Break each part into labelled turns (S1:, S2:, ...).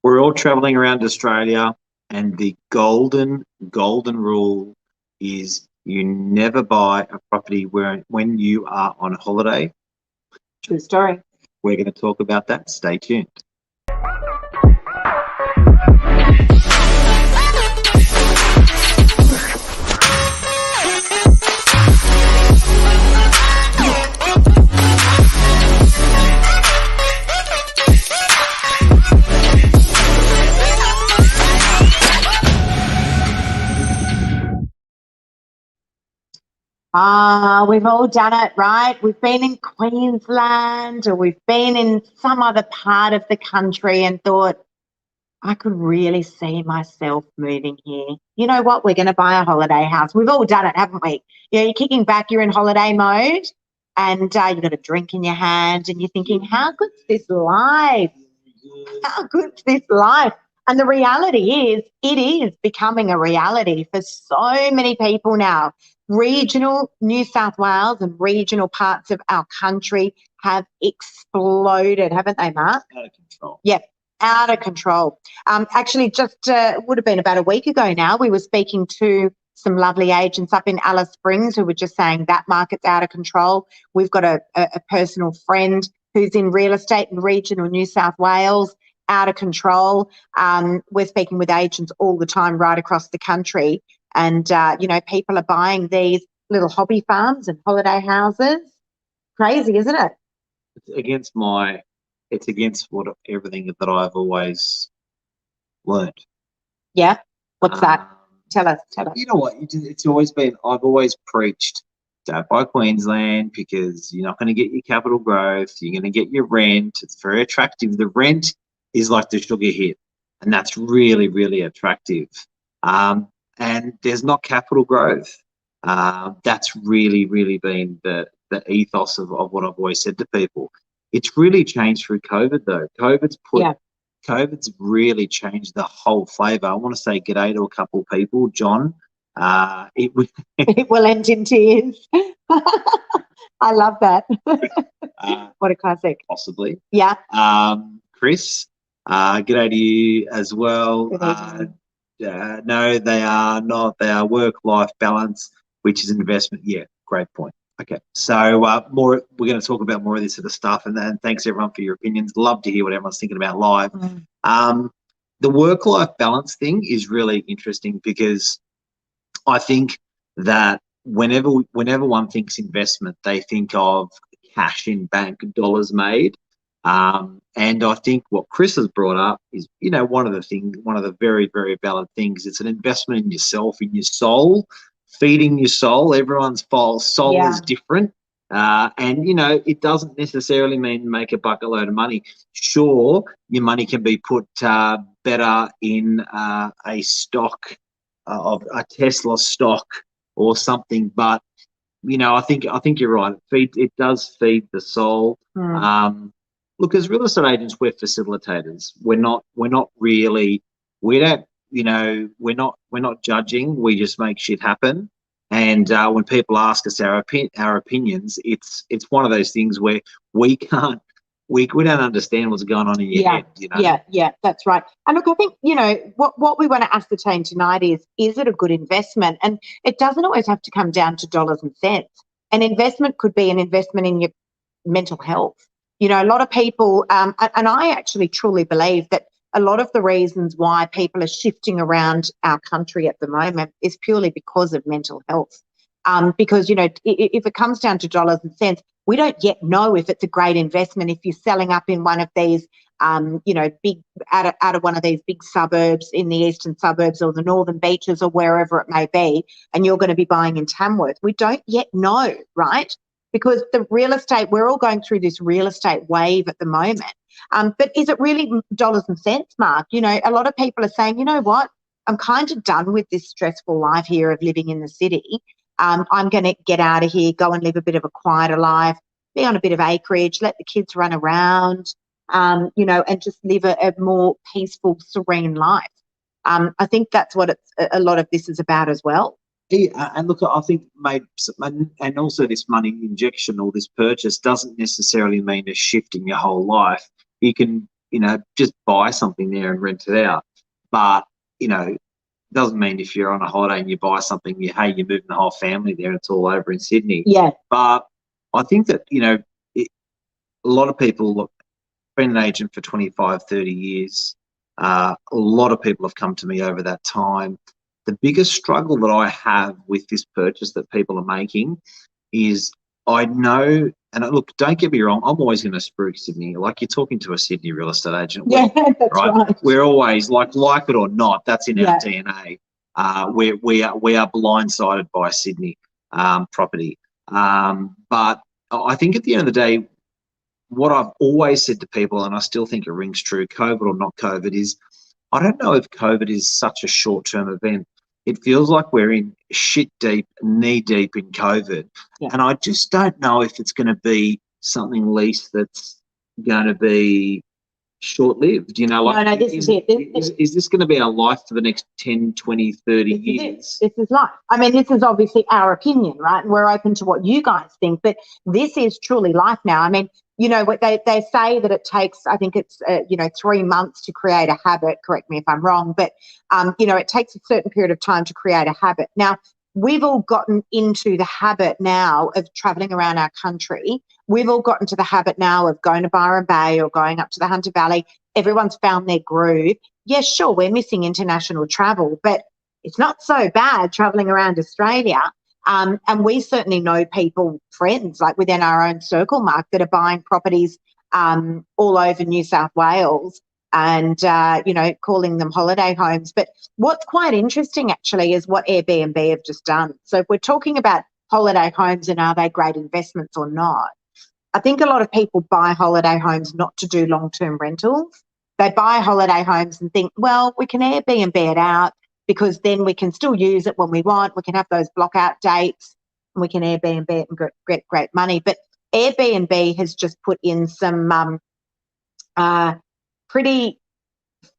S1: We're all traveling around Australia, and the golden rule is you never buy a property when you are on holiday.
S2: True story.
S1: We're going to talk about that. Stay tuned.
S2: We've all done it, right? We've been in Queensland or we've been in some other part of the country and thought, I could really see myself moving here. You know what? We're going to buy a holiday house. We've all done it, haven't we? You know, you're kicking back, you're in holiday mode, and you've got a drink in your hand and you're thinking, how good's this life? How good's this life? And the reality is, it is becoming a reality for so many people now. Regional New South Wales and regional parts of our country have exploded, haven't they, Mark?
S1: Out of control.
S2: Yeah, out of control. Actually, just would have been about a week ago now, we were speaking to some lovely agents up in Alice Springs who were just saying that market's out of control. We've got a personal friend who's in real estate in regional New South Wales, out of control. We're speaking with agents all the time right across the country. And, people are buying these little hobby farms and holiday houses. Crazy, isn't it?
S1: It's against everything that I've always learned.
S2: Yeah. What's that? Tell us.
S1: You know what? I've always preached, don't buy Queensland because you're not going to get your capital growth. You're going to get your rent. It's very attractive. The rent is like the sugar hit, and that's really, really attractive. And there's not capital growth. That's really, really been the ethos of what I've always said to people. It's really changed through COVID, though. COVID's really changed the whole flavour. I want to say g'day to a couple of people. John,
S2: it will end in tears. I love that. What a classic.
S1: Possibly.
S2: Yeah.
S1: Chris, g'day to you as well. No, they are not. They are work-life balance, which is an investment. Yeah, great point. Okay, so we're going to talk about more of this sort of stuff, and then thanks everyone for your opinions. Love to hear what everyone's thinking about live. The work-life balance thing is really interesting because I think that whenever one thinks investment, they think of cash in bank, dollars made. And I think what Chris has brought up is, one of the very, very valid things. It's an investment in yourself, in your soul, feeding your soul. Everyone's soul is different. And it doesn't necessarily mean make a bucket load of money. Sure, your money can be put better in a stock of a Tesla stock or something, but I think you're right. It does feed the soul. Look, as real estate agents, we're facilitators. We're not judging. We just make shit happen. And when people ask us our opinions, it's one of those things where we don't understand what's going on in your head.
S2: Yeah, that's right. And look, I think, what we want to ascertain tonight is it a good investment? And it doesn't always have to come down to dollars and cents. An investment could be an investment in your mental health. A lot of people, and I actually truly believe that a lot of the reasons why people are shifting around our country at the moment is purely because of mental health. Because, if it comes down to dollars and cents, we don't yet know if it's a great investment if you're selling up in one of these, big out of one of these big suburbs in the eastern suburbs or the northern beaches or wherever it may be, and you're going to be buying in Tamworth. We don't yet know, right? Because the real estate, we're all going through this real estate wave at the moment. But is it really dollars and cents, Mark? A lot of people are saying, you know what, I'm kind of done with this stressful life here of living in the city. I'm going to get out of here, go and live a bit of a quieter life, be on a bit of acreage, let the kids run around, and just live a more peaceful, serene life. I think that's what a lot of this is about as well.
S1: Yeah, and look, I think and also this money injection or this purchase doesn't necessarily mean a shift in your whole life. You can just buy something there and rent it out. But, doesn't mean if you're on a holiday and you buy something, you're moving the whole family there and it's all over in Sydney.
S2: Yeah.
S1: But I think that, a lot of people, look, been an agent for 25, 30 years. A lot of people have come to me over that time. The biggest struggle that I have with this purchase that people are making is I know, and look, don't get me wrong, I'm always going to spruik Sydney. Like, you're talking to a Sydney real estate agent.
S2: Yeah, that's right.
S1: We're always, like it or not, that's in
S2: Yeah.
S1: our DNA. We are blindsided by Sydney property. But I think at the end of the day, what I've always said to people, and I still think it rings true, COVID or not COVID, is I don't know if COVID is such a short-term event. It feels like we're in shit deep, knee deep in COVID.
S2: Yeah.
S1: And I just don't know if it's going to be something, Lise, that's going to be short-lived.
S2: No, this is it.
S1: Is this going to be our life for the next 10, 20, 30 years?
S2: This is life. I mean, this is obviously our opinion, right? And we're open to what you guys think, but this is truly life now. I mean, what they say that it takes, I think it's, 3 months to create a habit. Correct me if I'm wrong, but, it takes a certain period of time to create a habit. Now, we've all gotten into the habit now of traveling around our country. We've all gotten to the habit now of going to Byron Bay or going up to the Hunter Valley. Everyone's found their groove. Yes, sure, we're missing international travel, but it's not so bad traveling around Australia. And we certainly know people, friends, like within our own circle, Mark, that are buying properties all over New South Wales and, calling them holiday homes. But what's quite interesting, actually, is what Airbnb have just done. So if we're talking about holiday homes and are they great investments or not, I think a lot of people buy holiday homes not to do long-term rentals. They buy holiday homes and think, well, we can Airbnb it out, because then we can still use it when we want. We can have those block out dates and we can Airbnb it and get great money. But Airbnb has just put in some pretty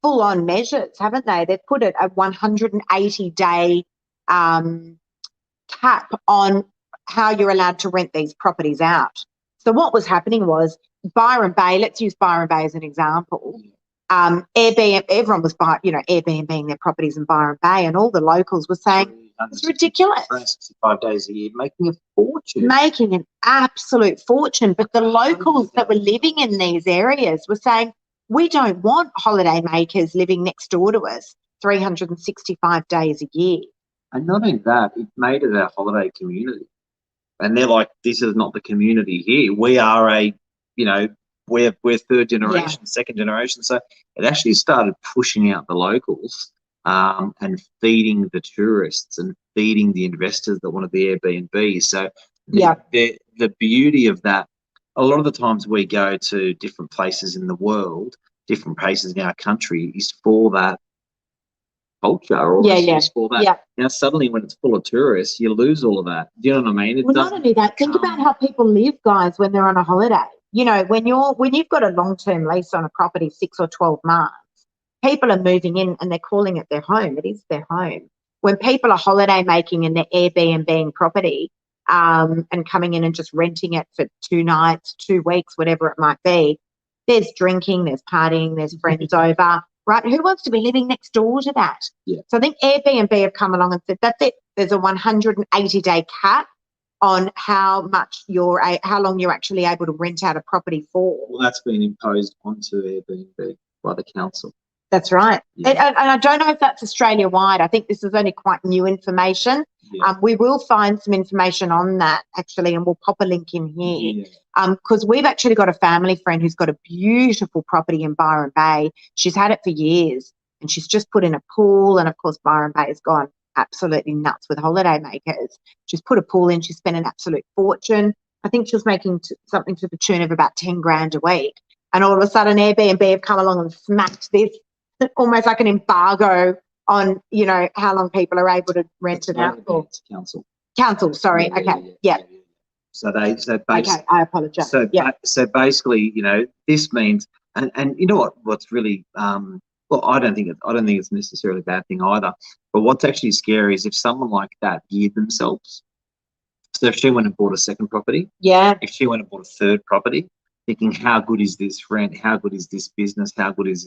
S2: full-on measures, haven't they? They've put a 180-day cap on how you're allowed to rent these properties out. So what was happening was Byron Bay, let's use Byron Bay as an example. Airbnb, everyone was Airbnb their properties in Byron Bay, and all the locals were saying it's ridiculous.
S1: 65 days a year, making a fortune.
S2: Making an absolute fortune. But the locals that were living in these areas were saying, we don't want holiday makers living next door to us 365 days a year.
S1: And not only that, it made it a holiday community. And they're like, this is not the community here. We are we're third generation, second generation. So it actually started pushing out the locals and feeding the tourists and feeding the investors that wanted the Airbnb. So the beauty of that, a lot of the times we go to different places in the world, different places in our country, is for that culture or for that.
S2: Yeah.
S1: Now suddenly when it's full of tourists, you lose all of that. Do you know what I mean?
S2: Well, not only that, think about how people live, guys, when they're on a holiday. When you've got a long-term lease on a property, 6 or 12 months, people are moving in and they're calling it their home. It is their home. When people are holiday making and they're Airbnb property and coming in and just renting it for 2 nights, 2 weeks, whatever it might be, there's drinking, there's partying, there's friends over, right? Who wants to be living next door to that?
S1: Yeah.
S2: So I think Airbnb have come along and said, that's it. There's a 180-day cap on how long you're actually able to rent out a property for.
S1: Well, that's been imposed onto Airbnb by the council.
S2: That's right.
S1: Yeah.
S2: And I don't know if that's Australia-wide. I think this is only quite new information.
S1: Yeah.
S2: We will find some information on that, actually, and we'll pop a link in here. Because we've actually got a family friend who's got a beautiful property in Byron Bay. She's had it for years, and she's just put in a pool, and, of course, Byron Bay has gone absolutely nuts with holiday makers. She's put a pool in. She spent an absolute fortune. I think she was making something to the tune of about 10 grand a week. And all of a sudden, Airbnb have come along and smacked this, almost like an embargo on, how long people are able to rent it out for. Council, sorry. Yeah.
S1: So basically,
S2: okay, I apologise.
S1: So basically, this means, and you know what's really, well, I don't think it's necessarily a bad thing either. But what's actually scary is if someone like that geared themselves. So if she went and bought a second property, if she went and bought a third property, thinking, how good is this rent? How good is this business? How good is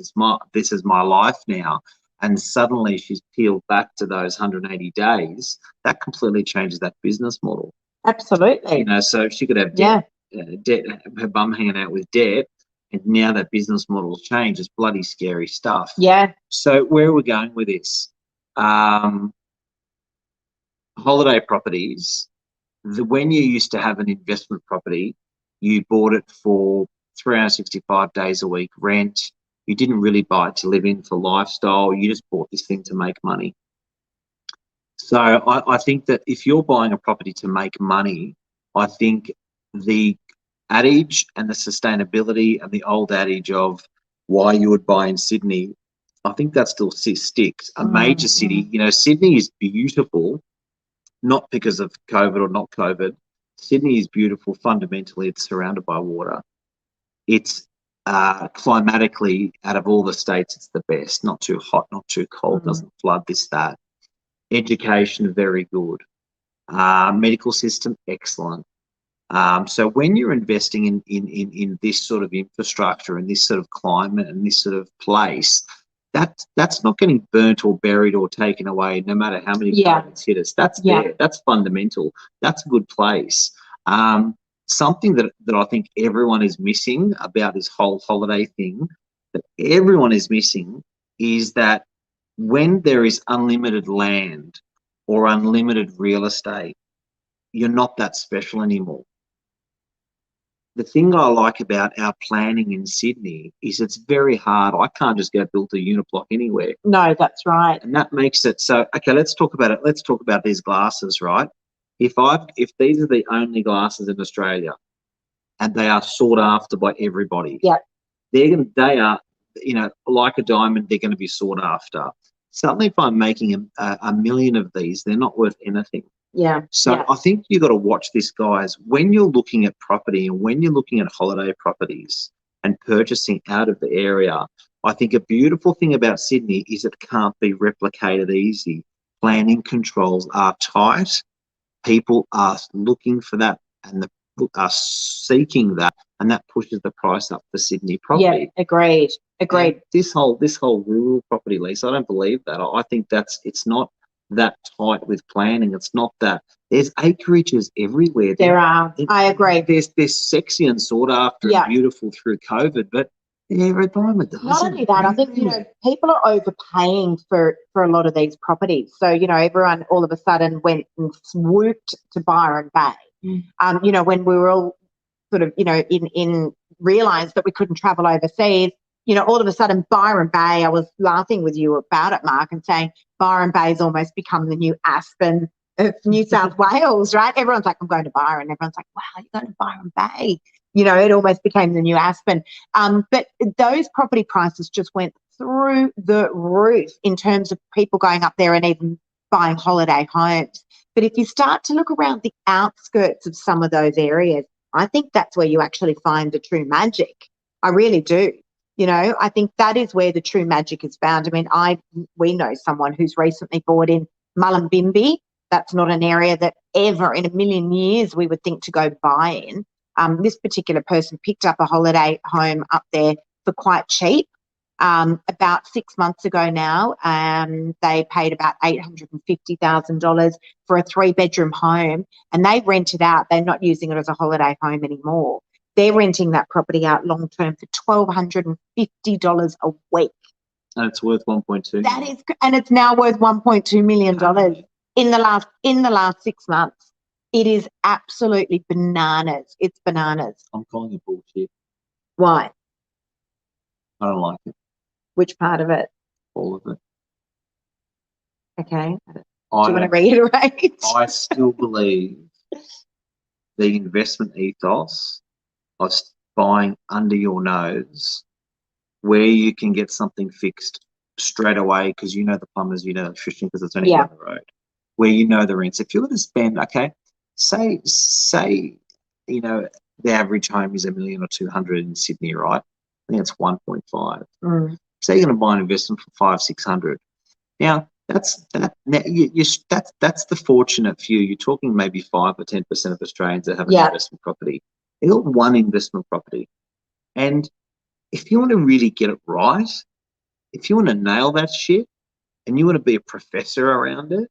S1: this is my life now? And suddenly she's peeled back to those 180 days. That completely changes that business model.
S2: Absolutely.
S1: You know, so she could have
S2: Yeah.
S1: debt, her bum hanging out with debt, and now that business model's changed. It's bloody scary stuff.
S2: Yeah.
S1: So where are we going with this? Holiday properties. When you used to have an investment property, you bought it for 365 days a week rent. You didn't really buy it to live in for lifestyle. You just bought this thing to make money. So I think that if you're buying a property to make money, I think the adage and the sustainability and the old adage of why you would buy in Sydney, I think that still sticks. A major city, you know, Sydney is beautiful, not because of COVID or not COVID. Sydney is beautiful. Fundamentally, it's surrounded by water. It's climatically, out of all the states, it's the best. Not too hot, not too cold, doesn't flood, this, that. Education, very good. Medical system, excellent. So when you're investing in this sort of infrastructure and this sort of climate and this sort of place, that's not getting burnt or buried or taken away, no matter how many times hit us. That's there. That's fundamental. That's a good place. Something that I think everyone is missing about this whole holiday thing, that everyone is missing, is that when there is unlimited land or unlimited real estate, you're not that special anymore. The thing I like about our planning in Sydney is it's very hard. I can't just go build a unit block anywhere.
S2: No, that's right.
S1: And that makes it so, okay, let's talk about it. Let's talk about these glasses, right? If these are the only glasses in Australia and they are sought after by everybody, they are, you know, like a diamond, they're going to be sought after. Suddenly, if I'm making a million of these, they're not worth anything.
S2: Yeah.
S1: So I think you've got to watch this, guys. When you're looking at property and when you're looking at holiday properties and purchasing out of the area, I think a beautiful thing about Sydney is it can't be replicated easy. Planning controls are tight. People are looking for that and are seeking that, and that pushes the price up for Sydney property.
S2: Yeah, agreed.
S1: And this whole rural property lease, I don't believe that. I think it's not that tight with planning. It's not that. There's acreages everywhere.
S2: There are. I agree.
S1: There's sexy and sought after and beautiful through COVID, but every time it doesn't.
S2: Not only that, I think, you know, people are overpaying for a lot of these properties. So, you know, everyone all of a sudden went and swooped to Byron Bay. You know, when we were all sort of, you know, in realised that we couldn't travel overseas, you know, all of a sudden Byron Bay, I was laughing with you about it, Mark, and saying Byron Bay's almost become the new Aspen of New South Wales, right? Everyone's like, I'm going to Byron. Everyone's like, wow, you're going to Byron Bay. You know, it almost became the new Aspen. But those property prices just went through the roof in terms of people going up there and even buying holiday homes. But if you start to look around the outskirts of some of those areas, I think that's where you actually find the true magic. I really do. You know, I think that is where the true magic is found. I mean, we know someone who's recently bought in Mullumbimby. That's not an area that ever in a million years we would think to go buy in. This particular person picked up a holiday home up there for quite cheap. About 6 months ago now, they paid about $850,000 for a 3-bedroom home, and they rent it out. They're not using it as a holiday home anymore. They're renting that property out long term for $1,250 a week.
S1: And it's worth 1.2.
S2: That is, and it's now worth $1.2 million in the last 6 months. It is absolutely bananas. It's bananas.
S1: I'm calling it bullshit.
S2: Why?
S1: I don't like it.
S2: Which part of it?
S1: All of it.
S2: Okay. Do you want to reiterate?
S1: I still believe the investment ethos of buying under your nose, where you can get something fixed straight away because you know the plumbers, you know the electrician because it's only down the road, where you know the rents. If you're going to spend, okay, say, you know, the average home is $1 million or 200 in Sydney, right? I think it's 1.5. Say you're going to buy an investment for 500-600. Now that's the fortunate few. You're talking maybe 5 or 10% of Australians that have an investment property. They got one investment property. And if you want to really get it right, if you want to nail that shit and you want to be a professor around it,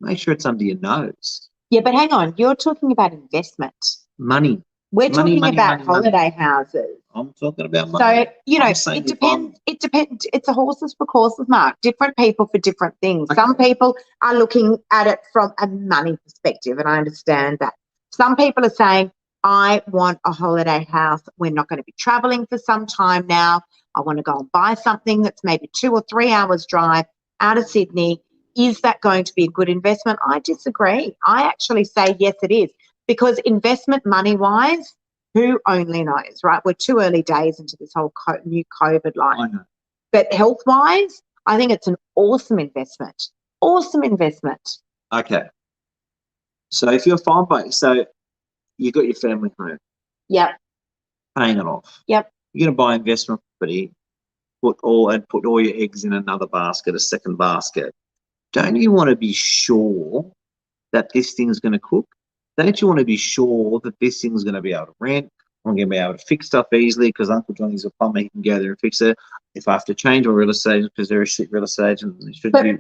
S1: make sure it's under your nose.
S2: Yeah, but hang on, you're talking about investment.
S1: Money.
S2: We're
S1: Money,
S2: talking
S1: money,
S2: about
S1: money, money.
S2: holiday houses.
S1: I'm talking about money.
S2: So, you know,
S1: I'm saying
S2: it
S1: if I'm-
S2: depends. It depends. It's a horses for courses, Mark. Different people for different things.
S1: Okay.
S2: Some people are looking at it from a money perspective, and I understand that. Some people are saying, I want a holiday house. We're not going to be traveling for some time now. I want to go and buy something that's maybe 2 or 3 hours drive out of Sydney. Is that going to be a good investment? I disagree. I actually say yes, it is, because investment money-wise, who only knows, right? We're too early days into this whole new COVID life.
S1: I know.
S2: But health-wise, I think it's an awesome investment. Awesome investment.
S1: Okay. So if you're fine by, so you got your family home,
S2: Yep.
S1: paying it off.
S2: Yep.
S1: You're going to buy investment property, put all your eggs in another basket, a second basket. Don't you want to be sure that this thing's going to cook? Don't you want to be sure that this thing's going to be able to rent? I'm going to be able to fix stuff easily because Uncle Johnny's a plumber. He can go there and fix it. If I have to change my real estate because they're a shit real estate, and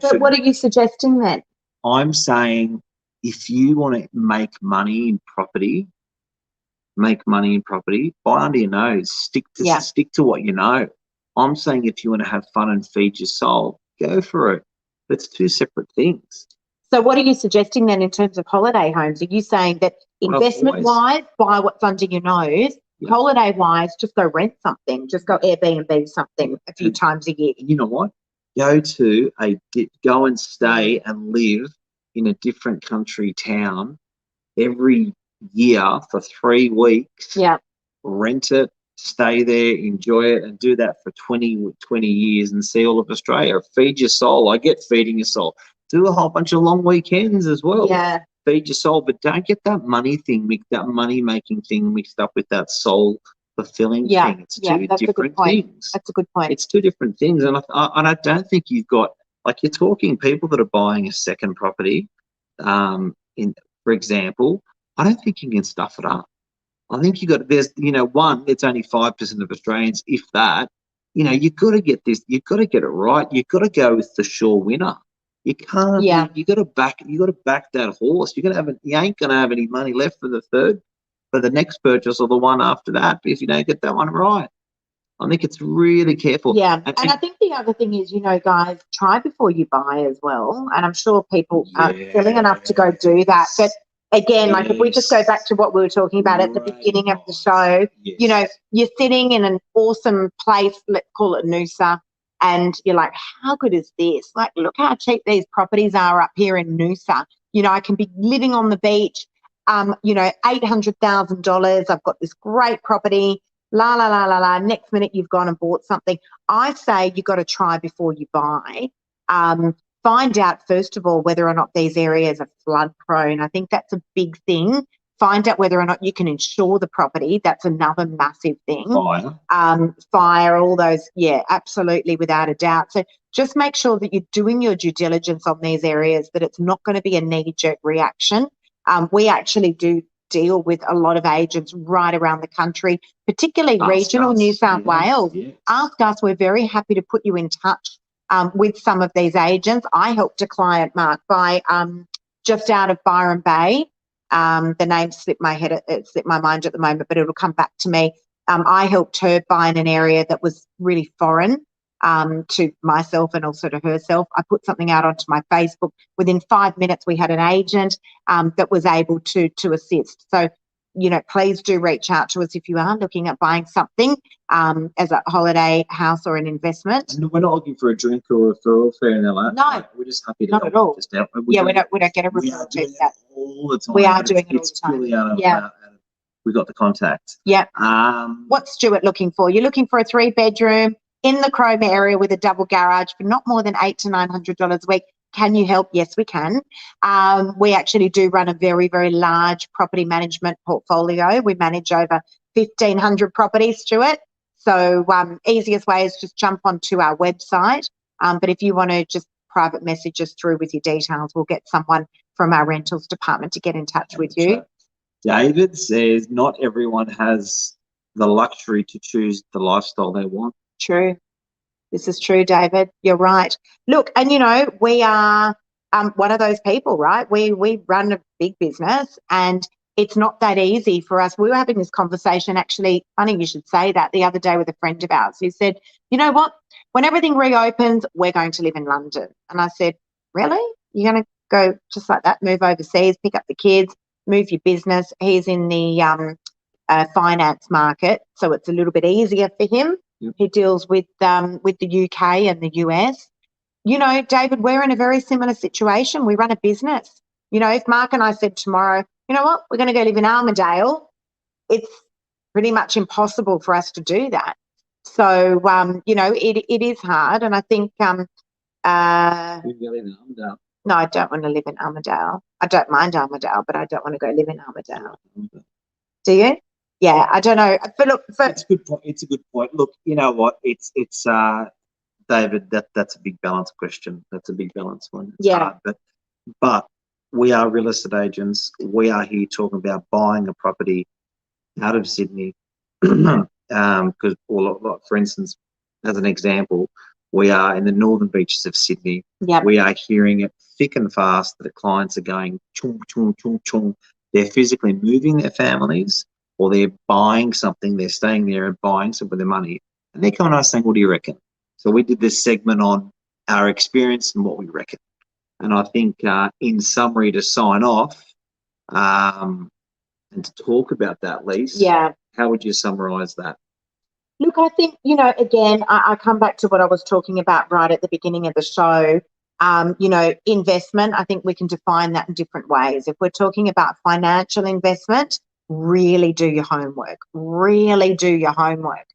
S2: But what are you suggesting then?
S1: I'm saying if you want to make money in property, buy under your nose. Stick to what you know. I'm saying if you want to have fun and feed your soul, go for it. It's two separate things.
S2: So what are you suggesting then in terms of holiday homes? Are you saying that investment-wise, buy what's under your nose? Yeah. Holiday-wise, just go rent something. Just go Airbnb something a few times a year.
S1: And you know what? Go and stay and live in a different country town every year for 3 weeks.
S2: Yeah.
S1: Rent it, stay there, enjoy it, and do that for 20 years and see all of Australia. Feed your soul. I get feeding your soul. Do a whole bunch of long weekends as well.
S2: Yeah.
S1: Feed your soul, but don't get that money-making thing mixed up with that soul-fulfilling thing. It's two different things.
S2: That's a good point.
S1: It's two different things, and I don't think you've got, like, you're talking people that are buying a second property, for example. I don't think you can stuff it up. I think it's only 5% of Australians, if that. You've got to get this. You've got to get it right. You've got to go with the sure winner. You can't.
S2: Yeah.
S1: You got to back that horse. You ain't gonna have any money left for the next purchase or the one after that if you don't get that one right. I think it's really careful.
S2: Yeah, and I think the other thing is, guys, try before you buy as well. And I'm sure people aren't silly enough to go do that. But again, like if we just go back to what we were talking about at the beginning of the show, you're sitting in an awesome place, let's call it Noosa, and you're like, how good is this? Like, look how cheap these properties are up here in Noosa. I can be living on the beach, $800,000. I've got this great property, la, la, la, la, la. Next minute you've gone and bought something. I say you've got to try before you buy. Find out, first of all, whether or not these areas are flood prone. I think that's a big thing. Find out whether or not you can insure the property. That's another massive thing. Fire, all those. Yeah, absolutely, without a doubt. So just make sure that you're doing your due diligence on these areas, that it's not going to be a knee-jerk reaction. We actually do deal with a lot of agents right around the country, particularly regional New South Wales.
S1: Yes.
S2: Ask us. We're very happy to put you in touch with some of these agents. I helped a client, Mark, buy just out of Byron Bay. The name slipped my mind at the moment, but it'll come back to me. I helped her buy in an area that was really foreign to myself and also to herself. I put something out onto my Facebook. Within 5 minutes, we had an agent that was able to assist. So, please do reach out to us if you are looking at buying something as a holiday house or an investment.
S1: And we're not looking for a drink or a referral fee in that.
S2: No,
S1: we're just happy to
S2: not at all. We don't get a referral fee.
S1: All the time.
S2: We are doing it all the time.
S1: We got the contact.
S2: Yeah. What's Stuart looking for? You're looking for a 3-bedroom in the Cromer area with a double garage for not more than $800 to $900 a week. Can you help? Yes, we can. We actually do run a very, very large property management portfolio. We manage over 1,500 properties, Stuart. So easiest way is just jump onto our website. But if you want to just private message us through with your details, we'll get someone from our rentals department to get in touch with you.
S1: David says not everyone has the luxury to choose the lifestyle they want.
S2: True. This is true, David. You're right. Look, and we are one of those people, right? We run a big business, and it's not that easy for us. We were having this conversation, actually, funny you should say that, the other day with a friend of ours who said, you know what, when everything reopens, we're going to live in London. And I said, really? You're going to go just like that, move overseas, pick up the kids, move your business? He's in the finance market, so it's a little bit easier for him.
S1: Yep.
S2: He deals with the UK and the US. David, we're in a very similar situation. We run a business. If Mark and I said tomorrow, you know what, we're going to go live in Armadale, it's pretty much impossible for us to do that. So, it is hard. And I think,
S1: You live in Armadale.
S2: no, I don't want to live in Armadale. I don't mind Armadale, but I don't want to go live in Armadale. Do you? Yeah, I don't know. But look,
S1: It's a good point. It's a good point. Look, you know what? It's David, that's a big balance question. That's a big balance one. It's
S2: Yeah.
S1: hard, but we are real estate agents. We are here talking about buying a property out of Sydney. Because, for instance, as an example, we are in the northern beaches of Sydney.
S2: yeah,
S1: We are hearing it thick and fast that the clients are going chung, chung, chung, chung. They're physically moving their families, or they're buying something. They're staying there and buying something with their money. And they're coming to us saying, what do you reckon? So we did this segment on our experience and what we reckon. And I think in summary, to sign off and to talk about that, Lise,
S2: yeah.
S1: how would you summarise that?
S2: Look, I think, again, I come back to what I was talking about right at the beginning of the show. Investment, I think we can define that in different ways. If we're talking about financial investment, really do your homework. Really do your homework.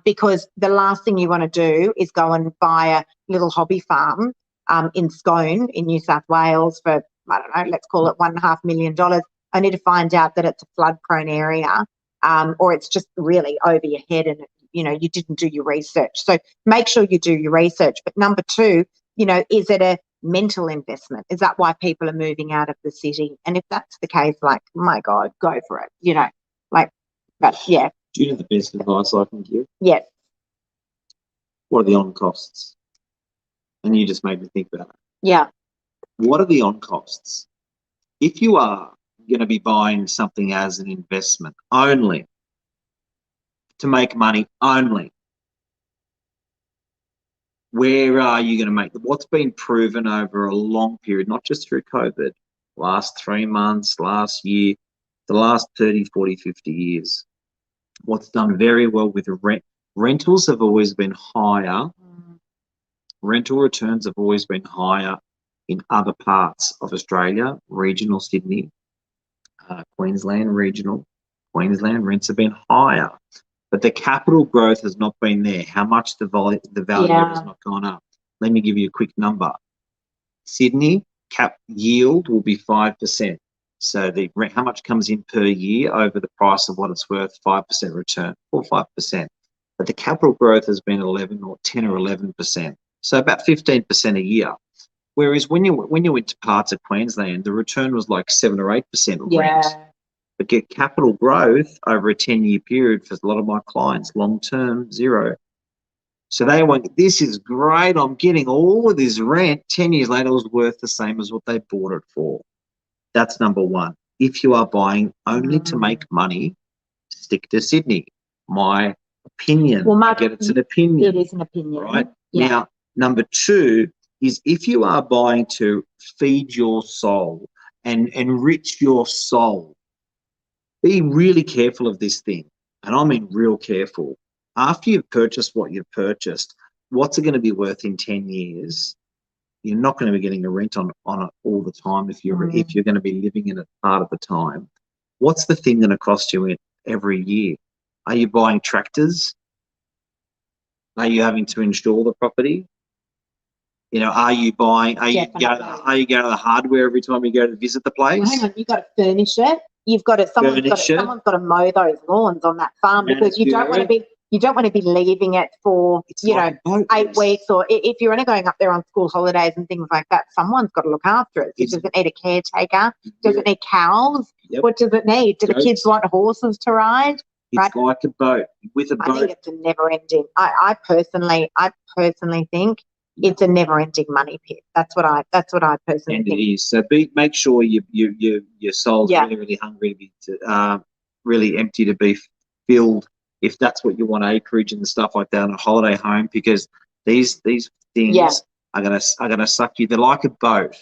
S2: Because the last thing you want to do is go and buy a little hobby farm in Scone in New South Wales for, I don't know, let's call it $1.5 million. Only to find out that it's a flood-prone area, or it's just really over your head, and you didn't do your research. So make sure you do your research. But number two, is it a mental investment? Is that why people are moving out of the city? And if that's the case, like, my God, go for it. But yeah.
S1: Do you know the best advice I can give?
S2: Yeah.
S1: What are the on costs? And you just made me think about it.
S2: Yeah.
S1: What are the on costs? If you are going to be buying something as an investment only, to make money only, where are you going to make what's been proven over a long period, not just through COVID, last 3 months, last year, the last 30, 40, 50 years? What's done very well with rentals have always been higher. Rental returns have always been higher in other parts of Australia, regional Sydney, Queensland, regional Queensland rents have been higher. But the capital growth has not been there. How much the value has not gone up. Let me give you a quick number. Sydney cap yield will be 5%. So how much comes in per year over the price of what it's worth? 5% return, or 5%. But the capital growth has been 11 or 10 or 11%. So about 15% a year. Whereas when you went to parts of Queensland, the return was like 7 or 8% rent. But get capital growth over a 10-year period for a lot of my clients, long-term, 0. So they went, this is great. I'm getting all of this rent. 10 years later, it was worth the same as what they bought it for. That's number one. If you are buying only to make money, stick to Sydney. My opinion.
S2: Well, Mark,
S1: it's an opinion.
S2: It is an opinion.
S1: Right?
S2: Yeah.
S1: Now, number two is if you are buying to feed your soul and enrich your soul, be really careful of this thing. And I mean real careful. After you've purchased what you've purchased, what's it going to be worth in 10 years? You're not going to be getting a rent on it all the time if you're going to be living in it part of the time. What's the thing going to cost you every year? Are you buying tractors? Are you having to install the property? Are you going to the hardware every time you go to visit the place?
S2: Well, hang on, you've got to furnish it. Someone's got to mow those lawns on that farm, because you don't want to be leaving it for 8 weeks, or if you're only going up there on school holidays and things like that, someone's got to look after it. Does it need a caretaker? Does it need cows? Yep. What does it need? Do the kids want horses to ride?
S1: It's
S2: Right.
S1: like a boat. With a
S2: I think
S1: boat,
S2: it's a never ending. I personally think it's a never ending money pit. That's what I personally
S1: and it
S2: think.
S1: is. So make sure your soul's
S2: Yeah.
S1: really, really hungry to be really empty to be filled, if that's what you want, acreage and stuff like that, on a holiday home, because these things
S2: Yeah.
S1: are gonna suck you. They're like a boat.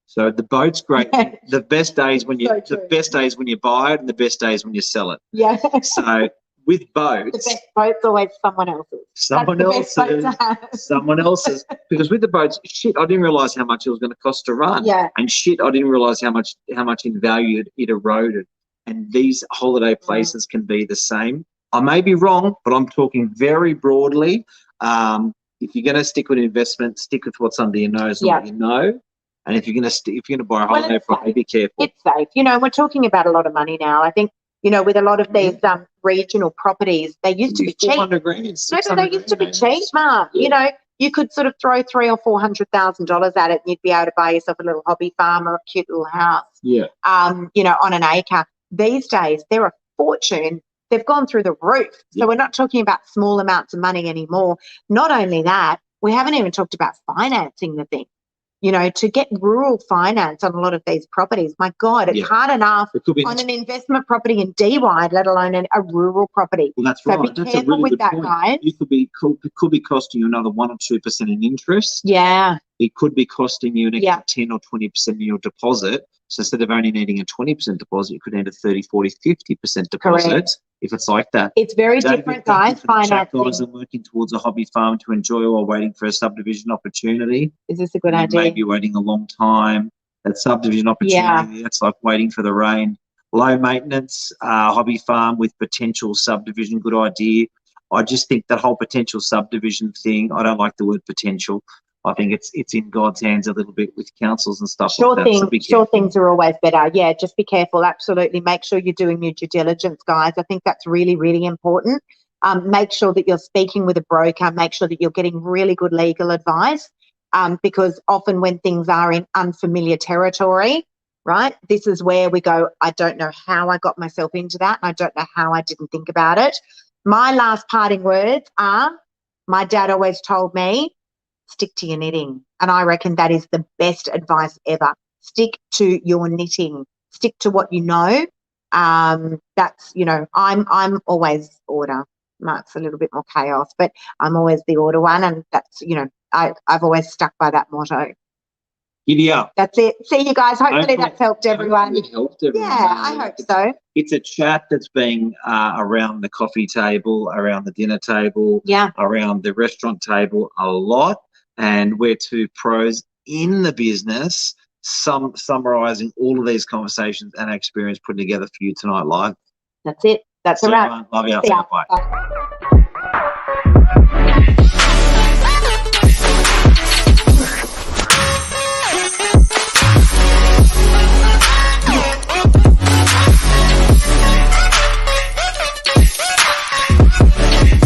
S1: So the boat's great. The best days when you
S2: So
S1: the
S2: true.
S1: best days when you buy it, and the best days when you sell it.
S2: Yeah.
S1: So with
S2: The
S1: boats,
S2: best boat's always someone else's.
S1: someone
S2: That's the best boat
S1: else's,
S2: to have.
S1: someone else's. Because with the boats, shit, I didn't realize how much it was going to cost to run.
S2: Yeah.
S1: And shit, I didn't realize how much in value it eroded. And these holiday places can be the same. I may be wrong, but I'm talking very broadly. If you're going to stick with investment, stick with what's under your nose and what you know. And if you're going to buy a holiday property, be careful.
S2: It's safe. You know, we're talking about a lot of money now. I think, you know, with a lot of these regional properties, they used to be cheap.
S1: 400 grand,
S2: No, but
S1: 600
S2: they used to be
S1: grand.
S2: cheap, Mark.
S1: Yeah.
S2: You know, you could sort of throw $300,000 or $400,000 at it, and you'd be able to buy yourself a little hobby farm or a cute little house.
S1: Yeah.
S2: You know, on an acre. These days, they're a fortune. They've gone through the roof. So we're not talking about small amounts of money anymore. Not only that, we haven't even talked about financing the thing. You know, to get rural finance on a lot of these properties, my God, it's hard enough
S1: It could be
S2: on an investment property in DY, let alone a rural property.
S1: Well, that's
S2: So
S1: right.
S2: be
S1: That's
S2: careful
S1: a really
S2: with
S1: good
S2: that,
S1: point.
S2: guys.
S1: You could be costing you another 1 or 2% in interest.
S2: Yeah.
S1: It could be costing you an extra
S2: Yeah.
S1: 10 or 20% in your deposit. So instead of only needing a 20% deposit, you could need a 30, 40, 50% deposit.
S2: Correct.
S1: If it's like that.
S2: It's very
S1: David,
S2: different,
S1: thank you
S2: guys.
S1: for the chat,
S2: Financing.
S1: guys. I'm working towards a hobby farm to enjoy while waiting for a subdivision opportunity.
S2: Is this a good
S1: You
S2: idea?
S1: may be waiting a long time. That subdivision opportunity, that's like waiting for the rain. Low maintenance, hobby farm with potential subdivision, good idea. I just think that whole potential subdivision thing, I don't like the word potential. I think it's in God's hands a little bit with councils and stuff like that. So be
S2: Sure
S1: careful.
S2: things are always better. Yeah, just be careful. Absolutely. Make sure you're doing your due diligence, guys. I think that's really, really important. Make sure that you're speaking with a broker. Make sure that you're getting really good legal advice. Because often when things are in unfamiliar territory, right, this is where we go, I don't know how I got myself into that, and I don't know how I didn't think about it. My last parting words are, my dad always told me, stick to your knitting. And I reckon that is the best advice ever. Stick to your knitting. Stick to what you know. That's, you know, I'm always order. Mark's a little bit more chaos, but I'm always the order one. And that's, you know, I've always stuck by that motto.
S1: Giddy up.
S2: That's it. See you guys. Hopefully that's helped everyone.
S1: It helped everyone.
S2: Yeah, I hope so.
S1: It's a chat that's being around the coffee table, around the dinner table, around the restaurant table a lot. And we're two pros in the business, summarising all of these conversations and experience putting together for you tonight live.
S2: That's it. That's a wrap.
S1: Love you.
S2: See ya.
S1: Bye.
S2: Bye.